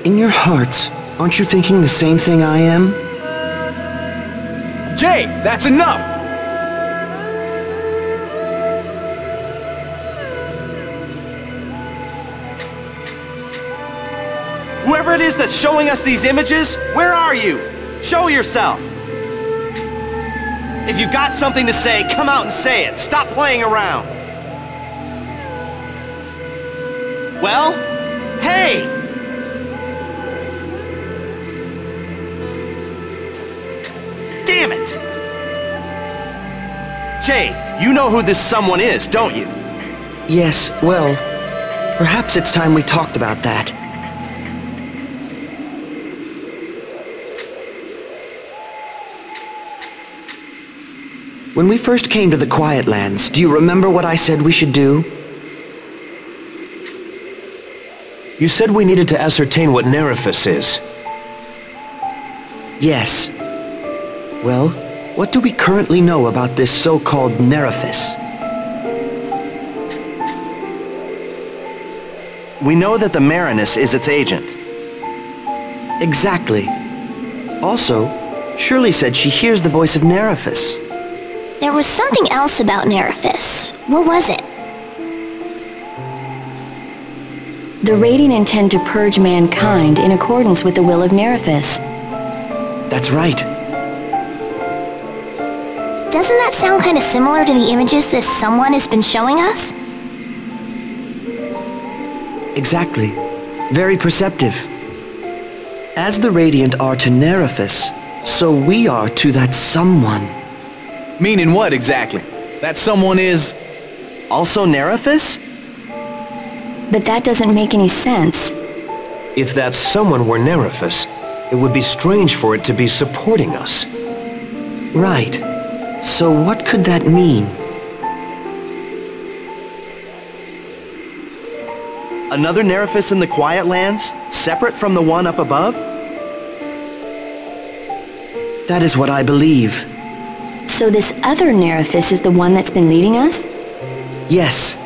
In your hearts, aren't you thinking the same thing I am? Jay, that's enough! Whoever it is that's showing us these images, where are you? Show yourself! If you got something to say, come out and say it. Stop playing around. Well, hey! Damn it! Jay, you know who this someone is, don't you? Yes, well, perhaps it's time we talked about that. When we first came to the Quiet Lands, do you remember what I said we should do? You said we needed to ascertain what Nerifus is. Yes. Well, what do we currently know about this so-called Nerifus? We know that the Marinus is its agent. Exactly. Also, Shirley said she hears the voice of Nerifus. There was something else about Nerifus. What was it? The Radiant intend to purge mankind in accordance with the will of Nerifus. That's right. Doesn't that sound kind of similar to the images this someone has been showing us? Exactly. Very perceptive. As the Radiant are to Nerifus, so we are to that someone. Meaning what exactly? That someone is... Also Nerifus? But that doesn't make any sense. If that someone were Nerifus, it would be strange for it to be supporting us. Right. So what could that mean? Another Nerifus in the Quiet Lands? Separate from the one up above? That is what I believe. So this other Nerifus is the one that's been leading us? Yes.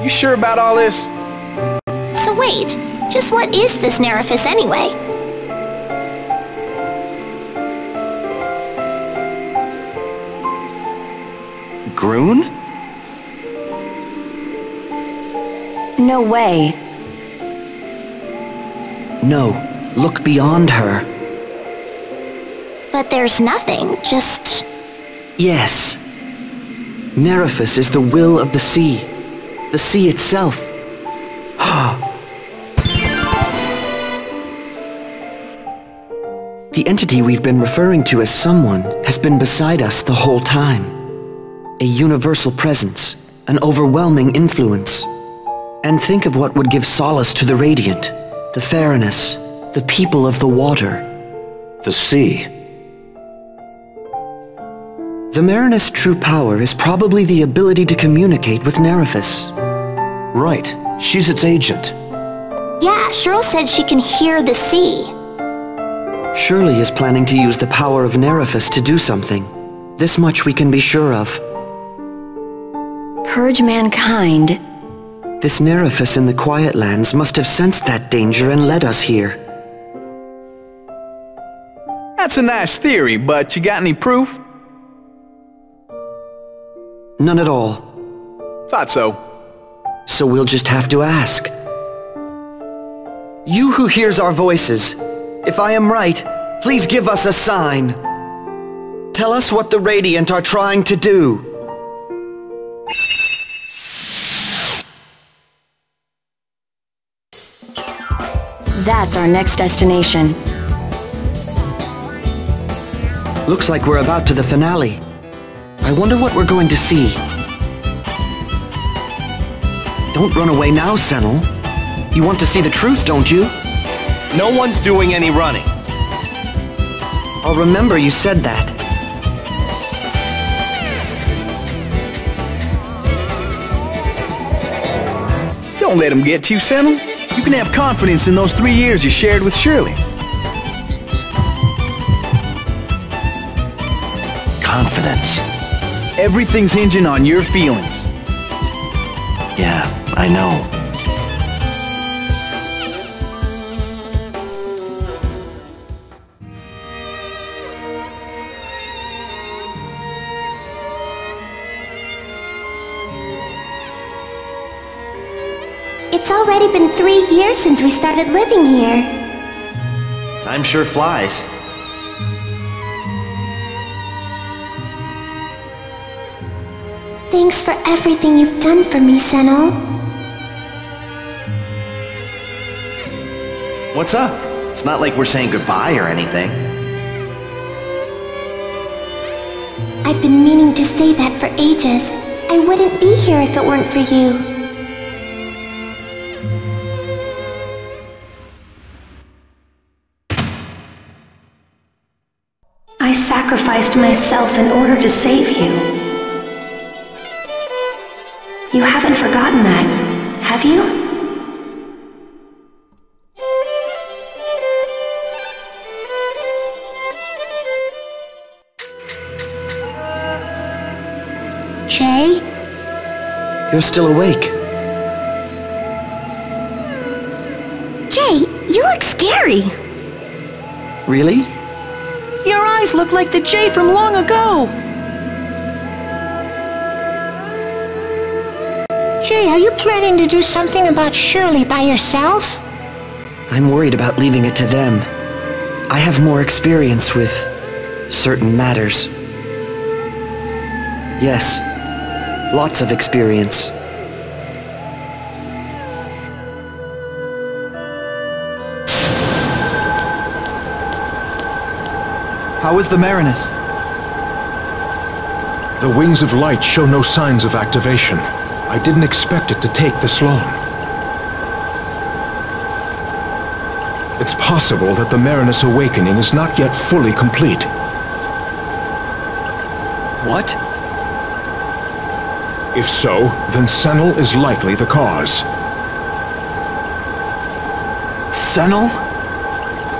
You sure about all this? So wait, just what is this Nerifus anyway? Groon? No way. No, look beyond her. But there's nothing, just... Yes. Nerifus is the will of the sea itself. The entity we've been referring to as someone has been beside us the whole time. A universal presence, an overwhelming influence. And think of what would give solace to the Radiant, the Fairness, the people of the water. The sea. The Marinus' true power is probably the ability to communicate with Nerifus. Right. She's its agent. Yeah, Cheryl said she can hear the sea. Shirley is planning to use the power of Nerifus to do something. This much we can be sure of. Purge mankind. This Nerifus in the Quiet Lands must have sensed that danger and led us here. That's a nice theory, but you got any proof? None at all. Thought so. So we'll just have to ask. You who hears our voices, if I am right, please give us a sign. Tell us what the Radiant are trying to do. That's our next destination. Looks like we're about to the finale. I wonder what we're going to see. Don't run away now, Senel. You want to see the truth, don't you? No one's doing any running. I'll remember you said that. Don't let him get you, Senel. You can have confidence in those 3 years you shared with Shirley. Confidence. Everything's hinging on your feelings. Yeah, I know. It's already been 3 years since we started living here. Time sure flies. Thanks for everything you've done for me, Senel. What's up? It's not like we're saying goodbye or anything. I've been meaning to say that for ages. I wouldn't be here if it weren't for you. I sacrificed myself in order to save you. You haven't forgotten that, have you? Jay? You're still awake. Jay, you look scary. Really? Your eyes look like the Jay from long ago! Jay, are you planning to do something about Shirley by yourself? I'm worried about leaving it to them. I have more experience with certain matters. Yes, lots of experience. How is the Marinus? The wings of light show no signs of activation. I didn't expect it to take this long. It's possible that the Marinus awakening is not yet fully complete. What? If so, then Senel is likely the cause. Senel?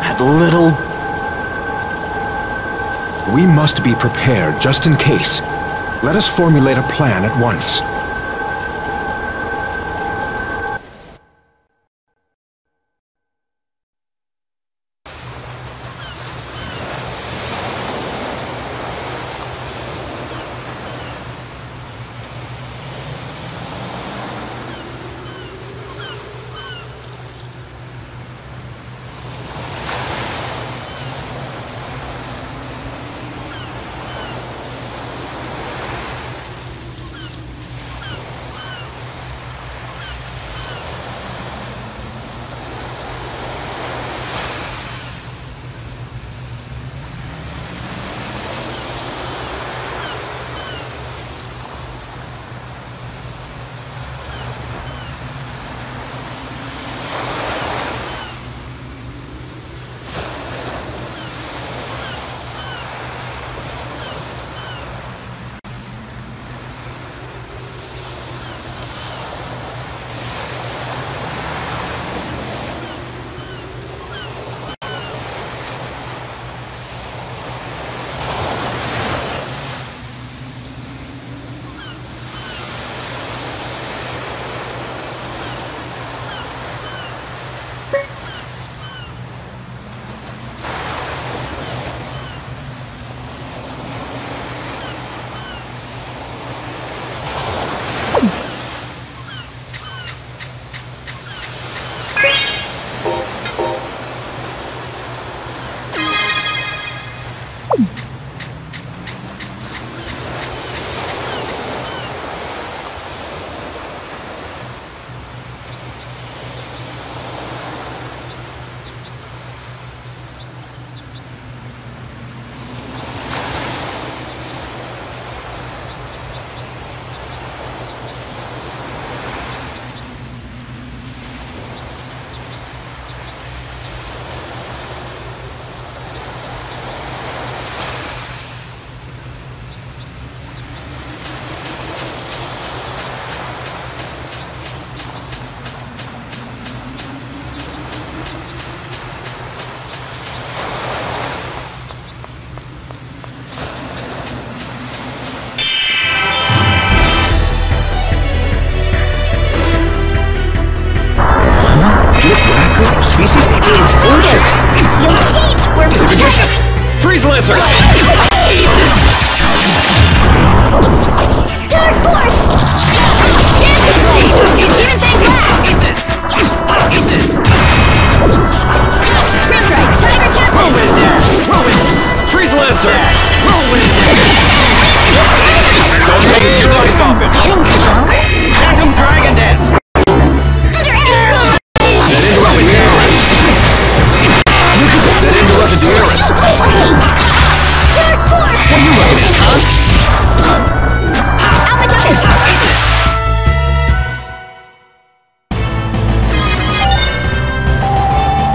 That little... We must be prepared just in case. Let us formulate a plan at once. Species? It's gorgeous! Your teeth were Freeze Lancer! Dark Force! Dancing Blade! It didn't Eat this! Eat this! Grimstrike, Tiger Tempest! Whirlwind dash! Whirlwind! Freeze Lancer! Whirlwind dash! Don't take your eyes off him! Getting stronger? Phantom Dragon Dance! Thunder Arrow! That interrupted the Aeris! That interrupted the Aeris! Dark Force! What are you looking at, huh? Alpha Tempest!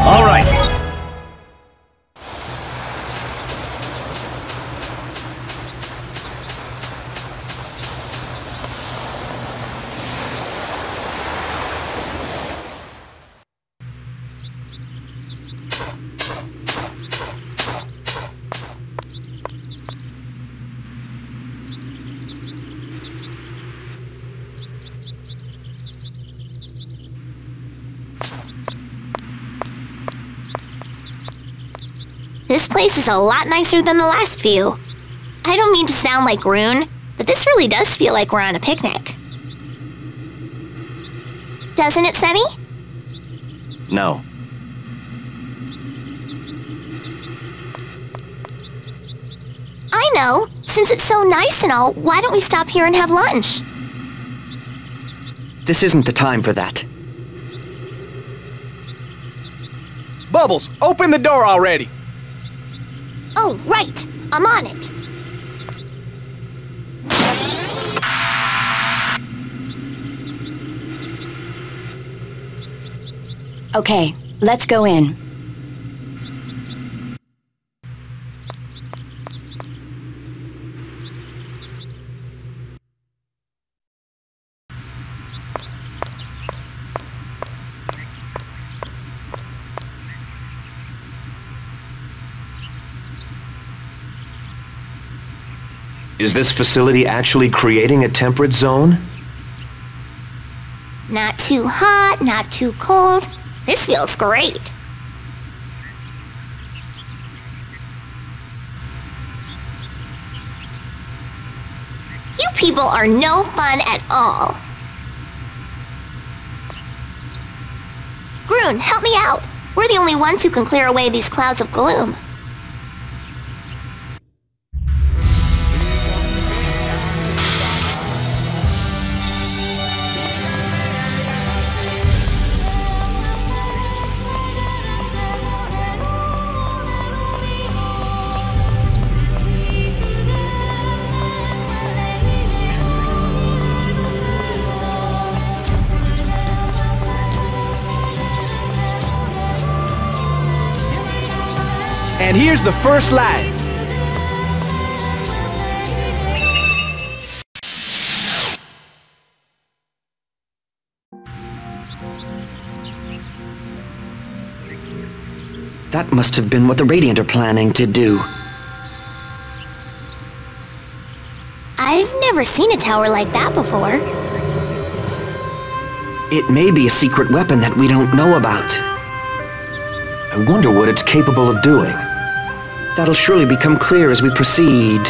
All right. This place is a lot nicer than the last few. I don't mean to sound like Rune, but this really does feel like we're on a picnic. Doesn't it, Sunny? No. I know. Since it's so nice and all, why don't we stop here and have lunch? This isn't the time for that. Bubbles, open the door already! Oh, right. I'm on it. Okay, let's go in. Is this facility actually creating a temperate zone? Not too hot, not too cold. This feels great. You people are no fun at all. Grun, help me out. We're the only ones who can clear away these clouds of gloom. And here's the first light. That must have been what the Radiant are planning to do. I've never seen a tower like that before. It may be a secret weapon that we don't know about. I wonder what it's capable of doing. That'll surely become clear as we proceed.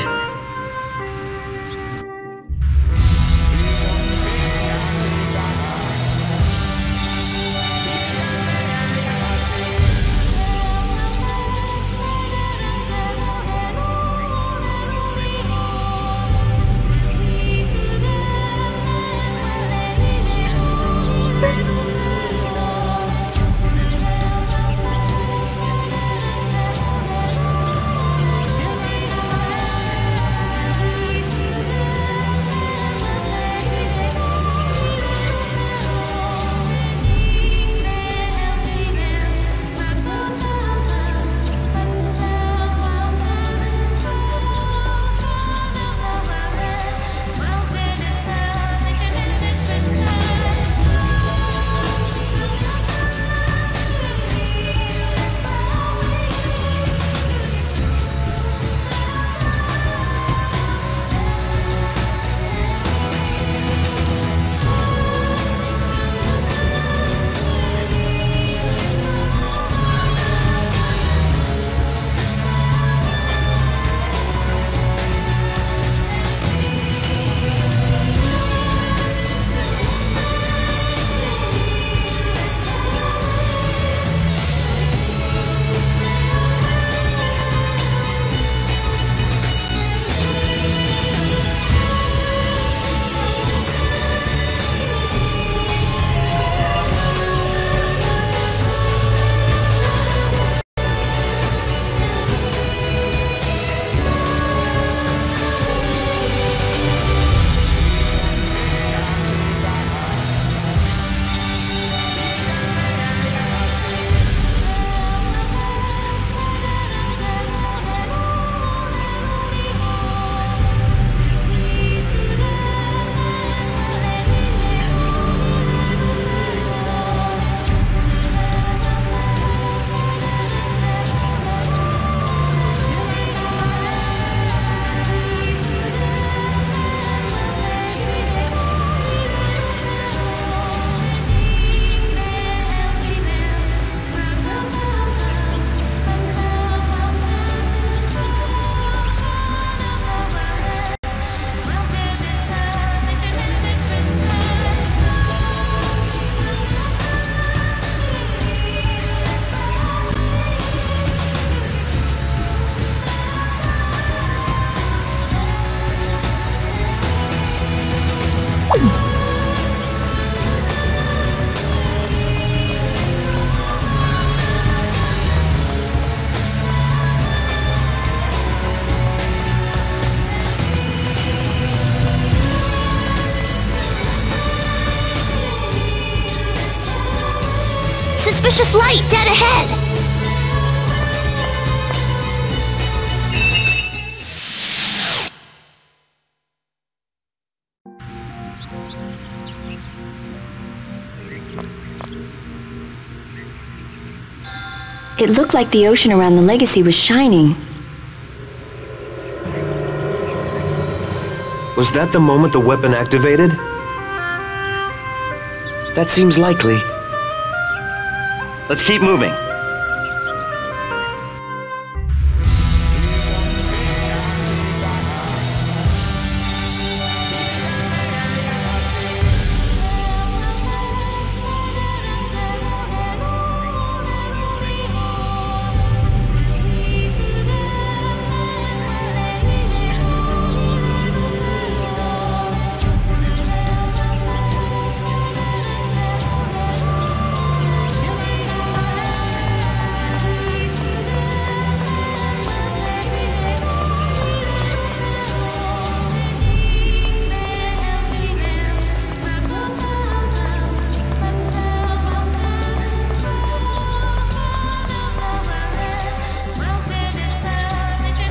suspicious light dead ahead! It looked like the ocean around the Legacy was shining. Was that the moment the weapon activated? That seems likely. Let's keep moving.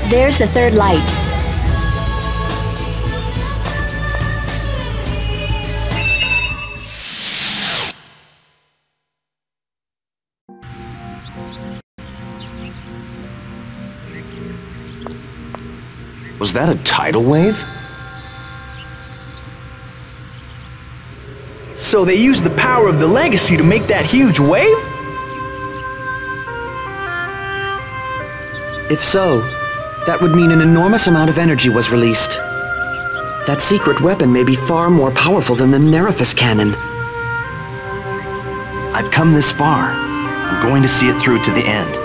There's the third light. Was that a tidal wave? So they used the power of the Legacy to make that huge wave? If so, that would mean an enormous amount of energy was released. That secret weapon may be far more powerful than the Nerifus cannon. I've come this far. I'm going to see it through to the end.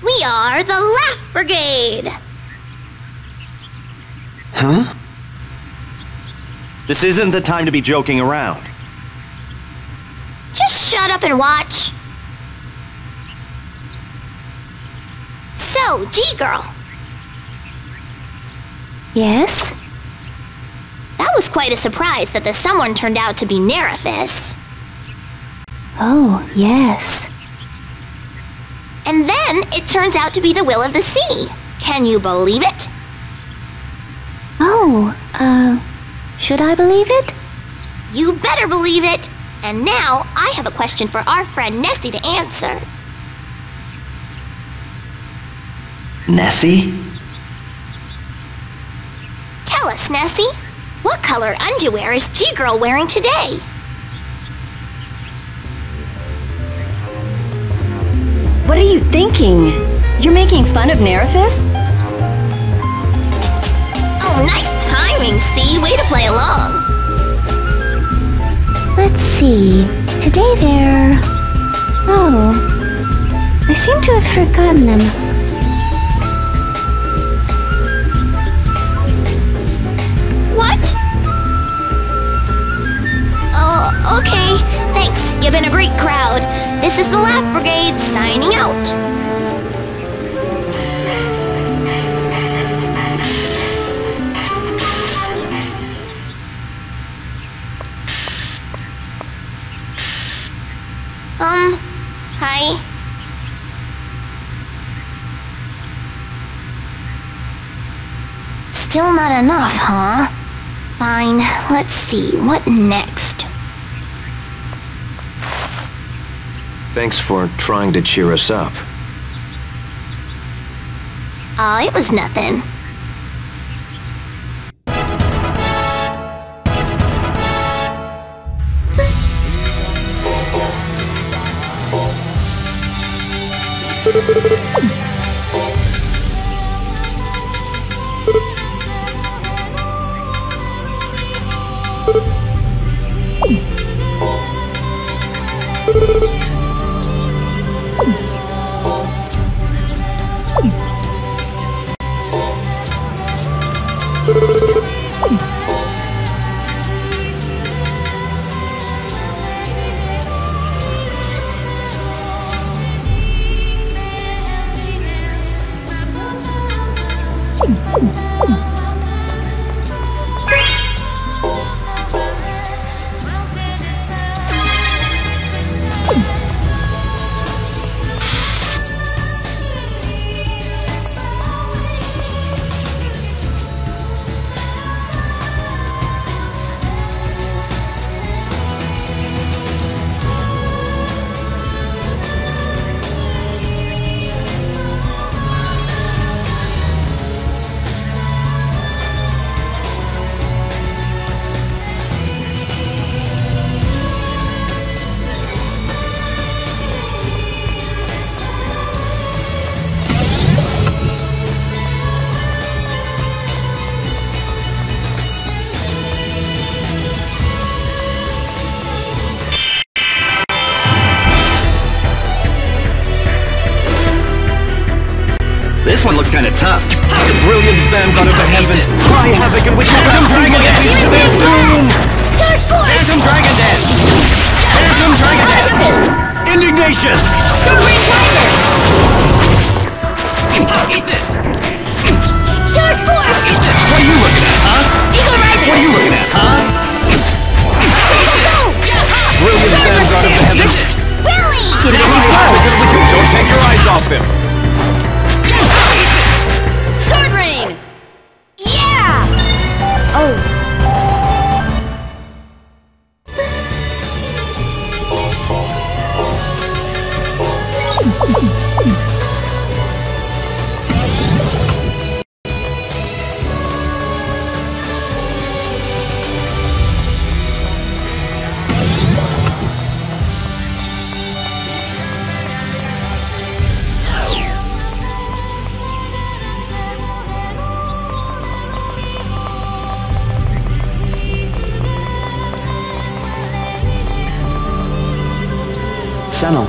We are the Laugh Brigade! Huh? This isn't the time to be joking around. Just shut up and watch. So, G-Girl. Yes? That was quite a surprise that the someone turned out to be Nerifus. Oh, yes. And then it turns out to be the Will of the Sea. Can you believe it? Oh, should I believe it? You better believe it! And now, I have a question for our friend Nessie to answer. Nessie? Tell us, Nessie. What color underwear is G-Girl wearing today? What are you thinking? You're making fun of Nerifus? Oh, nice timing, C. Way to play along. Let's see. Today they're... Oh. I seem to have forgotten them. What? Oh, okay. Thanks. You've been a great crowd. This is the Laugh Brigade signing out. Hi. Still not enough, huh? Fine, let's see, what next? Thanks for trying to cheer us up. Oh, it was nothing. This one looks kinda tough. The brilliant vanguard of the heavens, cry havoc and wish Phantom Dragon Dance to their doom! Dark Force! Phantom Dragon Dance! Phantom Dragon Dance! Indignation! Sovereign Tiger! Eat this! Dark Force! What are you looking at, huh? Eagle Rising! What are you looking at, huh? Go! Brilliant vanguard of the heavens, Billy! cry havoc and wish don't take your eyes off him! Sword Rain! Yeah! Oh. Senel.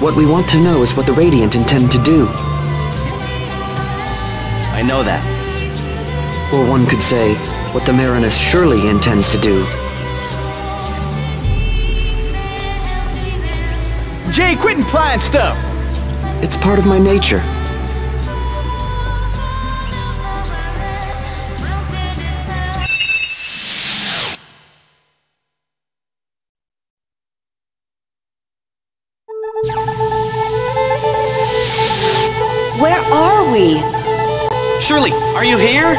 What we want to know is what the Radiant intend to do. I know that. Or one could say, what the Marinus surely intends to do. Jay, quit implying stuff! It's part of my nature. Where are we? Shirley, are you here?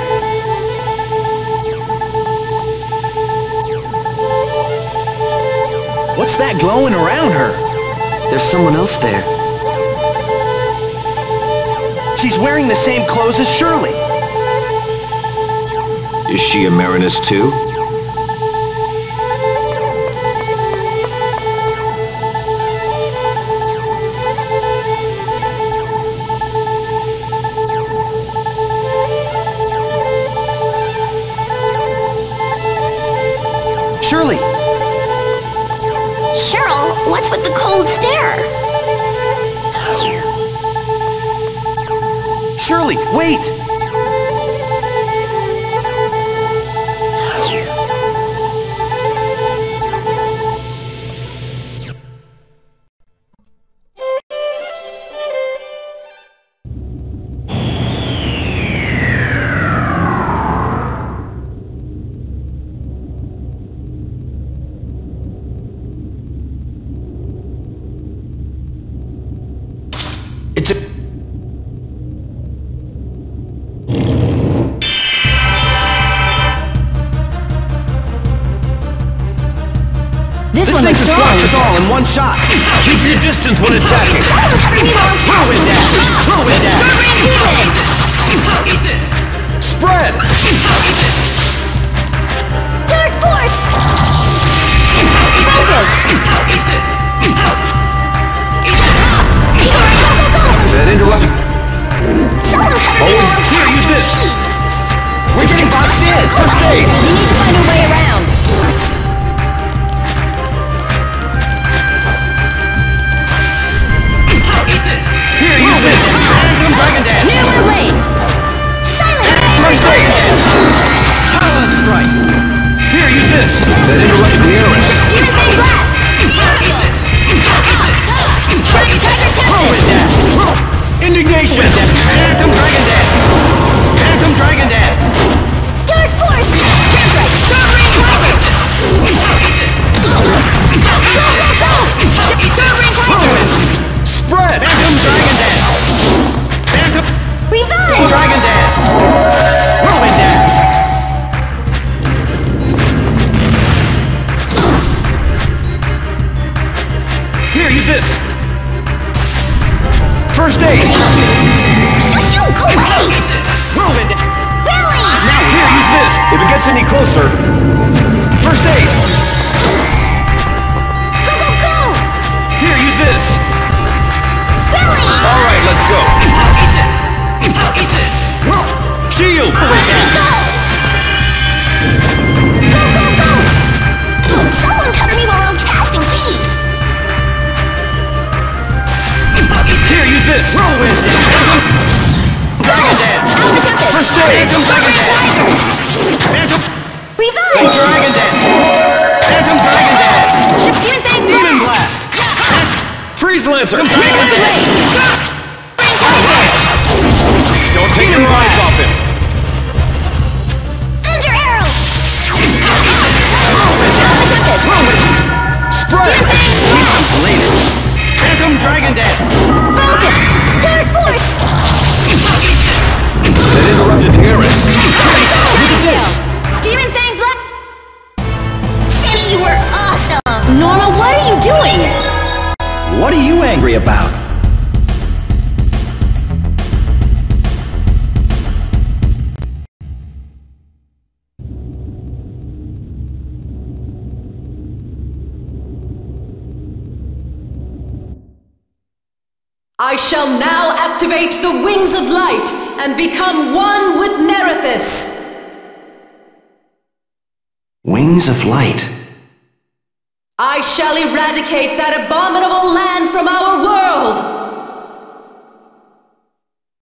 What's that glowing around her? There's someone else there. She's wearing the same clothes as Shirley. Is she a Marinus too? Shirley! Cheryl, what's with the cold stare? Shirley, wait! This thing can squash us all in one shot. Keep your distance when attacking. Someone cover me while I'm Whirlwind dash. Whirlwind dash. Serpent demon! Eat this! Spread. Dark force! Focus! Eat this! That interrupted. Someone cover me while I'm Here, use casting this. cheese! We're getting boxed in. First aid. We need to find a way around. Eat this! Here, use this. Phantom Dragon Dance. New lane. Silent First aid. Talon Strike. Here, use this. That interrupted the heiress. Demon Fang Blast! Eat this! Shiny Tiger Whirlwind Tempest! dash. Indignation. Phantom Dragon Dance. Phantom Dragon Dance. Dark force! Temperate! Sovereign Tiger! Eat this! Go, go, go! Sovereign Tiger! Spread. Phantom Dragon Dance. Phantom Revive! Dragon Dance. Whirlwind dash. Here, use this. First aid. Shoo, go away! Whirlwind dash. Billy! Now here, use this. If it gets any closer. First aid. Go, go, go! Here, use this. Billy! All right, let's go. Eat this! Eat this! Shield. Go, go, go! Someone cover me while I'm casting cheese! Here, use this. Whirlwind. Dragon Dance. Alpha Tempest! First aid. Phantom Dragon Dance. Phantom Revive! Dragon Dance. Phantom Dragon Dance. Demon Fang Demon Blast! Blast. Freeze Lancer. New lane! Don't take your eyes off him. Thunder Arrow! Alpha Tempest! Spread. Jesus, latest. Phantom Dragon Dance. Falcon! Dark Force! That interrupted the heiress. Demon Fang Blast! Sammy, you were awesome! Norma, what are you doing? What are you angry about? I shall now activate the Wings of Light and become one with Nerithus. Wings of Light. I shall eradicate that abominable land from our world.